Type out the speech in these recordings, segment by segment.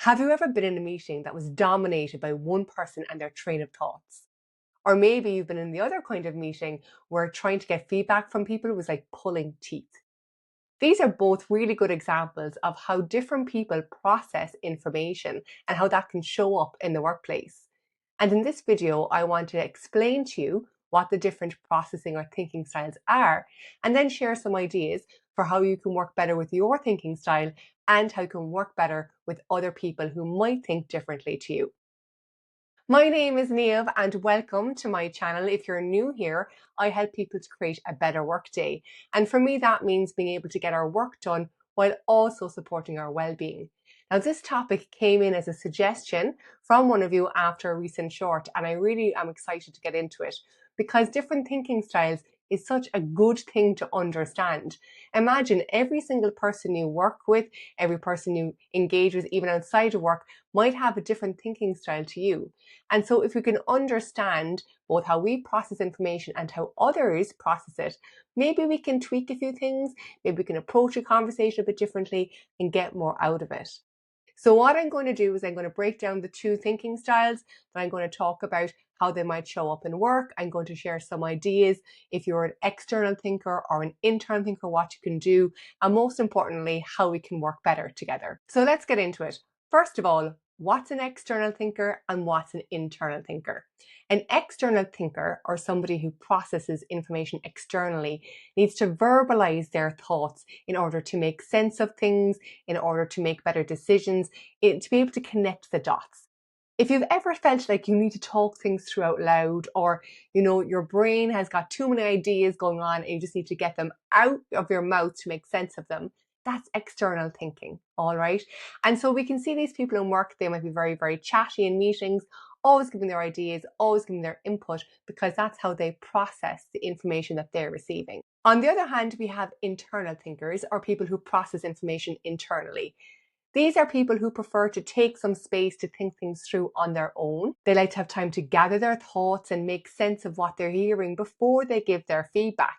Have you ever been in a meeting that was dominated by one person and their train of thoughts? Or maybe you've been in the other kind of meeting where trying to get feedback from people was like pulling teeth. These are both really good examples of how different people process information and how that can show up in the workplace. And in this video, I want to explain to you what the different processing or thinking styles are, and then share some ideas for how you can work better with your thinking style and how you can work better with other people who might think differently to you. My name is Niamh and welcome to my channel. If you're new here, I help people to create a better workday. And for me, that means being able to get our work done while also supporting our well-being. Now, this topic came in as a suggestion from one of you after a recent short, and I really am excited to get into it because different thinking styles is such a good thing to understand. Imagine every single person you work with, every person you engage with, even outside of work, might have a different thinking style to you. And so if we can understand both how we process information and how others process it, maybe we can tweak a few things, maybe we can approach a conversation a bit differently and get more out of it. So what I'm going to do is I'm going to break down the two thinking styles, and I'm going to talk about how they might show up in work. I'm going to share some ideas if you're an external thinker or an internal thinker, what you can do, and most importantly, how we can work better together. So let's get into it. First of all, what's an external thinker and what's an internal thinker? An external thinker, or somebody who processes information externally, needs to verbalize their thoughts in order to make sense of things, in order to make better decisions, to be able to connect the dots. If you've ever felt like you need to talk things through out loud, or your brain has got too many ideas going on and you just need to get them out of your mouth to make sense of them, that's external thinking, all right? And so we can see these people in work, they might be very, very chatty in meetings, always giving their ideas, always giving their input, because that's how they process the information that they're receiving. On the other hand, we have internal thinkers, or people who process information internally. These are people who prefer to take some space to think things through on their own. They like to have time to gather their thoughts and make sense of what they're hearing before they give their feedback.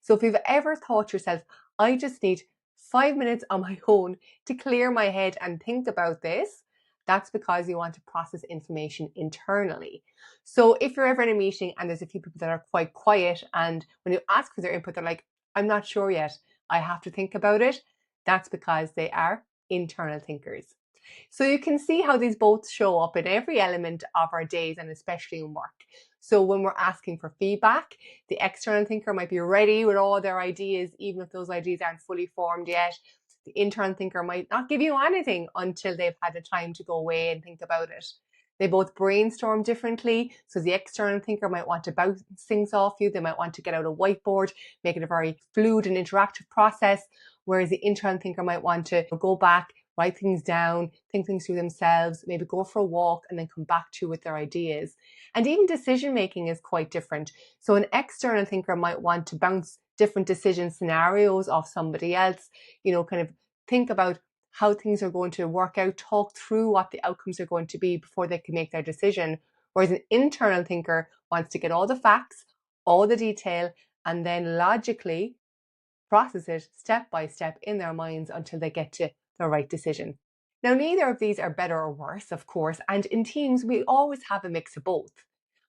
So if you've ever thought to yourself, I just need 5 minutes on my own to clear my head and think about this, that's because you want to process information internally. So if you're ever in a meeting and there's a few people that are quite quiet, and when you ask for their input, they're like, I'm not sure yet, I have to think about it, that's because they are internal thinkers. So you can see how these both show up in every element of our days, and especially in work. So when we're asking for feedback, the external thinker might be ready with all their ideas, even if those ideas aren't fully formed yet. The internal thinker might not give you anything until they've had the time to go away and think about it. They both brainstorm differently. So the external thinker might want to bounce things off you. They might want to get out a whiteboard, make it a very fluid and interactive process. Whereas the internal thinker might want to go back, write things down, think things through themselves, maybe go for a walk and then come back to you with their ideas. And even decision making is quite different. So an external thinker might want to bounce different decision scenarios off somebody else, kind of think about how things are going to work out, talk through what the outcomes are going to be before they can make their decision. Whereas an internal thinker wants to get all the facts, all the detail, and then logically process it step by step in their minds until they get to the right decision. Now, neither of these are better or worse, of course, and in teams, we always have a mix of both.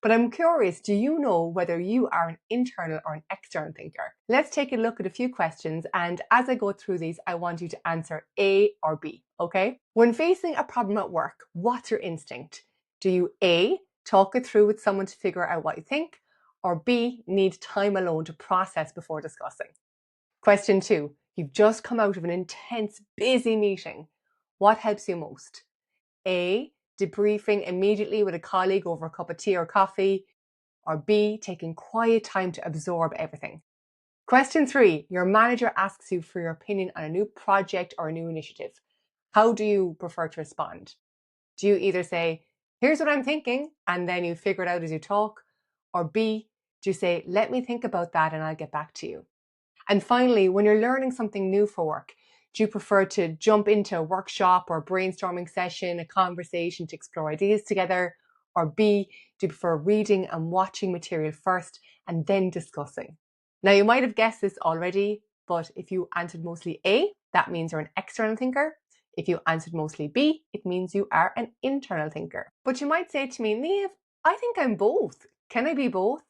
But I'm curious, do you know whether you are an internal or an external thinker? Let's take a look at a few questions, and as I go through these, I want you to answer A or B, okay? When facing a problem at work, what's your instinct? Do you A, talk it through with someone to figure out what you think, or B, need time alone to process before discussing? Question 2. You've just come out of an intense, busy meeting. What helps you most? A, debriefing immediately with a colleague over a cup of tea or coffee, or B, taking quiet time to absorb everything. Question 3. Your manager asks you for your opinion on a new project or a new initiative. How do you prefer to respond? Do you either say, here's what I'm thinking, and then you figure it out as you talk, or B, do you say, let me think about that and I'll get back to you? And finally, when you're learning something new for work, do you prefer to jump into a workshop or brainstorming session, a conversation to explore ideas together? Or B, do you prefer reading and watching material first and then discussing? Now, you might have guessed this already, but if you answered mostly A, that means you're an external thinker. If you answered mostly B, it means you are an internal thinker. But you might say to me, Neve, I think I'm both. Can I be both?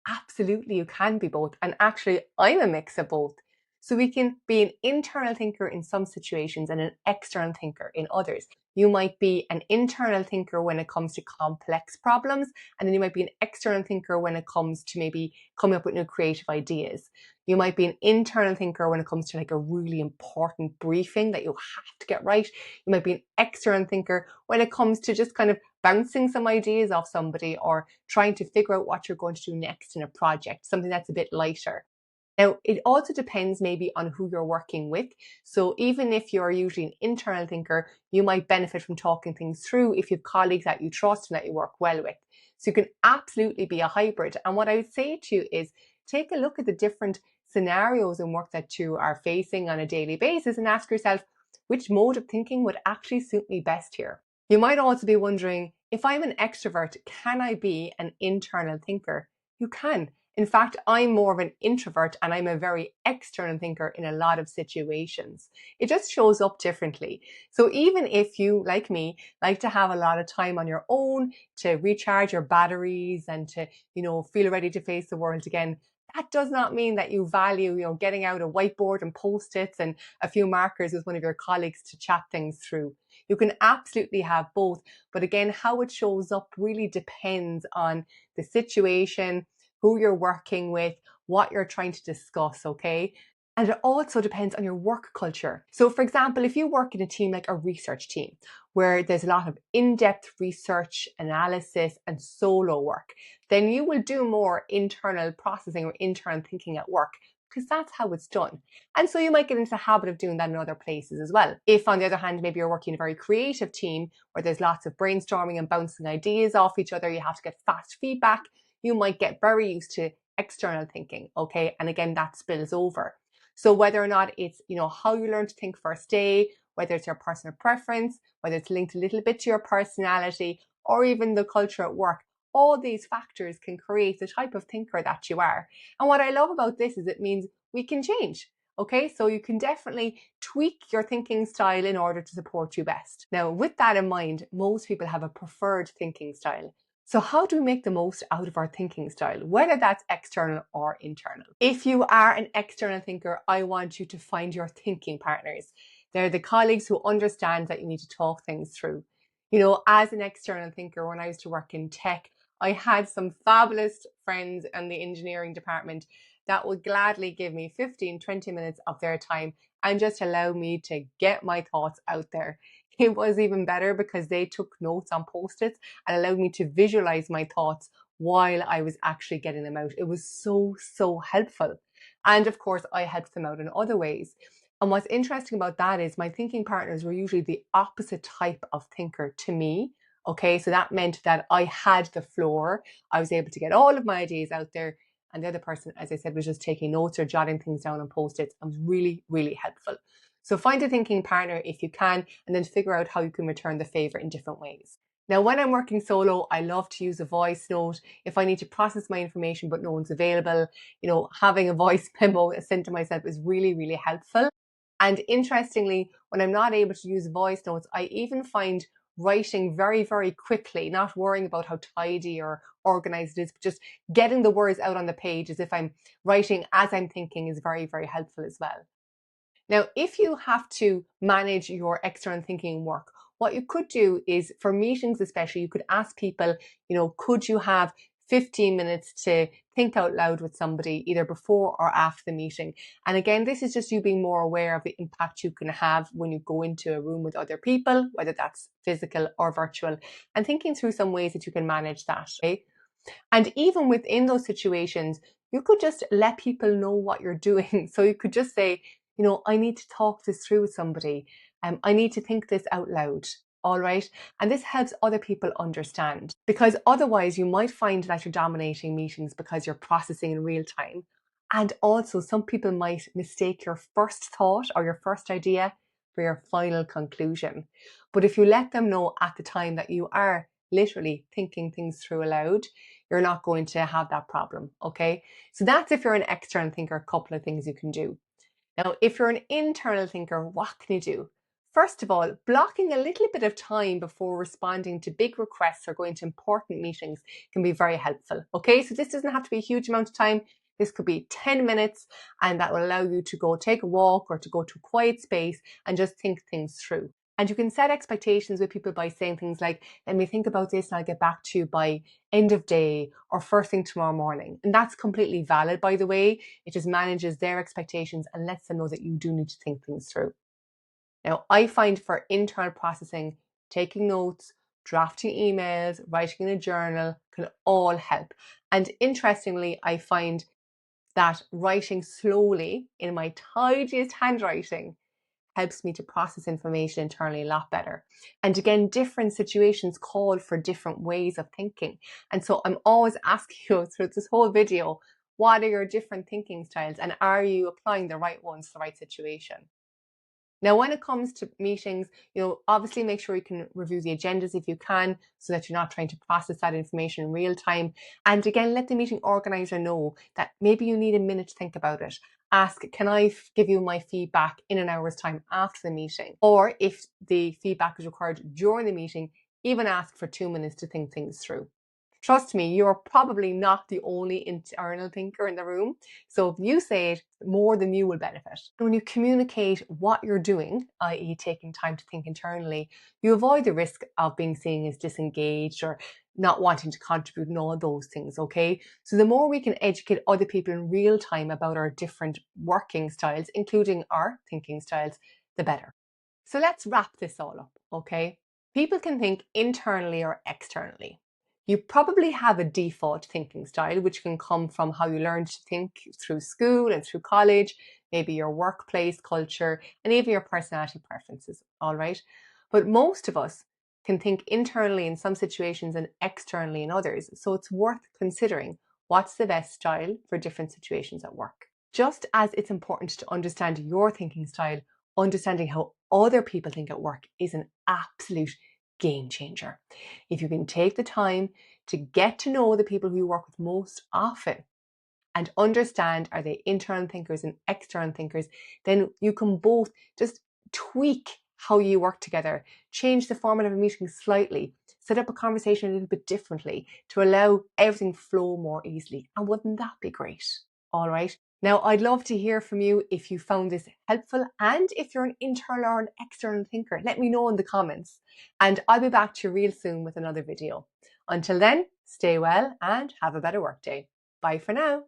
Absolutely, you can be both. And actually, I'm a mix of both. So we can be an internal thinker in some situations and an external thinker in others. You might be an internal thinker when it comes to complex problems, and then you might be an external thinker when it comes to maybe coming up with new creative ideas. You might be an internal thinker when it comes to like a really important briefing that you have to get right. You might be an external thinker when it comes to just kind of bouncing some ideas off somebody or trying to figure out what you're going to do next in a project, something that's a bit lighter. Now, it also depends maybe on who you're working with. So even if you're usually an internal thinker, you might benefit from talking things through if you have colleagues that you trust and that you work well with. So you can absolutely be a hybrid. And what I would say to you is take a look at the different scenarios and work that you are facing on a daily basis and ask yourself, which mode of thinking would actually suit me best here? You might also be wondering, if I'm an extrovert, can I be an internal thinker? You can. In fact, I'm more of an introvert and I'm a very external thinker in a lot of situations. It just shows up differently. So even if you, like me, like to have a lot of time on your own to recharge your batteries and to, feel ready to face the world again, that does not mean that you value, getting out a whiteboard and post-its and a few markers with one of your colleagues to chat things through. You can absolutely have both. But again, how it shows up really depends on the situation, who you're working with, what you're trying to discuss, okay? And it also depends on your work culture. So, for example, if you work in a team like a research team, where there's a lot of in-depth research, analysis, and solo work, then you will do more internal processing or internal thinking at work because that's how it's done. And so you might get into the habit of doing that in other places as well. If, on the other hand, maybe you're working in a very creative team where there's lots of brainstorming and bouncing ideas off each other, you have to get fast feedback, you might get very used to external thinking, okay? And again, that spills over. So whether or not it's, how you learn to think first day, whether it's your personal preference, whether it's linked a little bit to your personality, or even the culture at work, all these factors can create the type of thinker that you are. And what I love about this is it means we can change. Okay, so you can definitely tweak your thinking style in order to support you best. Now, with that in mind, most people have a preferred thinking style. So how do we make the most out of our thinking style, whether that's external or internal? If you are an external thinker, I want you to find your thinking partners. They're the colleagues who understand that you need to talk things through. As an external thinker, when I used to work in tech, I had some fabulous friends in the engineering department that would gladly give me 15, 20 minutes of their time and just allow me to get my thoughts out there. It was even better because they took notes on post-its and allowed me to visualize my thoughts while I was actually getting them out. It was so, so helpful. And of course, I helped them out in other ways. And what's interesting about that is my thinking partners were usually the opposite type of thinker to me. Okay, so that meant that I had the floor. I was able to get all of my ideas out there. And the other person, as I said, was just taking notes or jotting things down on post-its and was really, really helpful. So find a thinking partner if you can, and then figure out how you can return the favor in different ways. Now, when I'm working solo, I love to use a voice note. If I need to process my information but no one's available, having a voice memo sent to myself is really, really helpful. And interestingly, when I'm not able to use voice notes, I even find writing very, very quickly, not worrying about how tidy or organized it is, but just getting the words out on the page as if I'm writing as I'm thinking is very, very helpful as well. Now, if you have to manage your external thinking work, what you could do is, for meetings especially, you could ask people, could you have 15 minutes to think out loud with somebody either before or after the meeting? And again, this is just you being more aware of the impact you can have when you go into a room with other people, whether that's physical or virtual, and thinking through some ways that you can manage that. Okay? And even within those situations, you could just let people know what you're doing. So you could just say, I need to talk this through with somebody. I need to think this out loud. All right. And this helps other people understand, because otherwise you might find that you're dominating meetings because you're processing in real time. And also some people might mistake your first thought or your first idea for your final conclusion. But if you let them know at the time that you are literally thinking things through aloud, you're not going to have that problem. Okay. So that's if you're an external thinker, a couple of things you can do. Now, if you're an internal thinker, what can you do? First of all, blocking a little bit of time before responding to big requests or going to important meetings can be very helpful. Okay, so this doesn't have to be a huge amount of time. This could be 10 minutes, and that will allow you to go take a walk or to go to a quiet space and just think things through. And you can set expectations with people by saying things like, let me think about this and I'll get back to you by end of day or first thing tomorrow morning. And that's completely valid, by the way. It just manages their expectations and lets them know that you do need to think things through. Now, I find for internal processing, taking notes, drafting emails, writing in a journal can all help. And interestingly, I find that writing slowly in my tidiest handwriting helps me to process information internally a lot better. And again, different situations call for different ways of thinking. And so I'm always asking you through this whole video, what are your different thinking styles and are you applying the right ones to the right situation? Now, when it comes to meetings, obviously make sure you can review the agendas if you can, so that you're not trying to process that information in real time. And again, let the meeting organizer know that maybe you need a minute to think about it. Ask, can I give you my feedback in an hour's time after the meeting? Or if the feedback is required during the meeting, even ask for 2 minutes to think things through. Trust me, you're probably not the only internal thinker in the room. So if you say it, more than you will benefit. When you communicate what you're doing, i.e. taking time to think internally, you avoid the risk of being seen as disengaged or not wanting to contribute and all those things, okay? So the more we can educate other people in real time about our different working styles, including our thinking styles, the better. So let's wrap this all up, okay? People can think internally or externally. You probably have a default thinking style, which can come from how you learned to think through school and through college, maybe your workplace culture, and even your personality preferences, all right? But most of us can think internally in some situations and externally in others. So it's worth considering what's the best style for different situations at work. Just as it's important to understand your thinking style, understanding how other people think at work is an absolute game changer. If you can take the time to get to know the people who you work with most often and understand are they internal thinkers and external thinkers, then you can both just tweak how you work together, change the format of a meeting slightly, set up a conversation a little bit differently to allow everything flow more easily. And wouldn't that be great? All right. Now, I'd love to hear from you if you found this helpful and if you're an internal or an external thinker. Let me know in the comments. And I'll be back to you real soon with another video. Until then, stay well and have a better workday. Bye for now.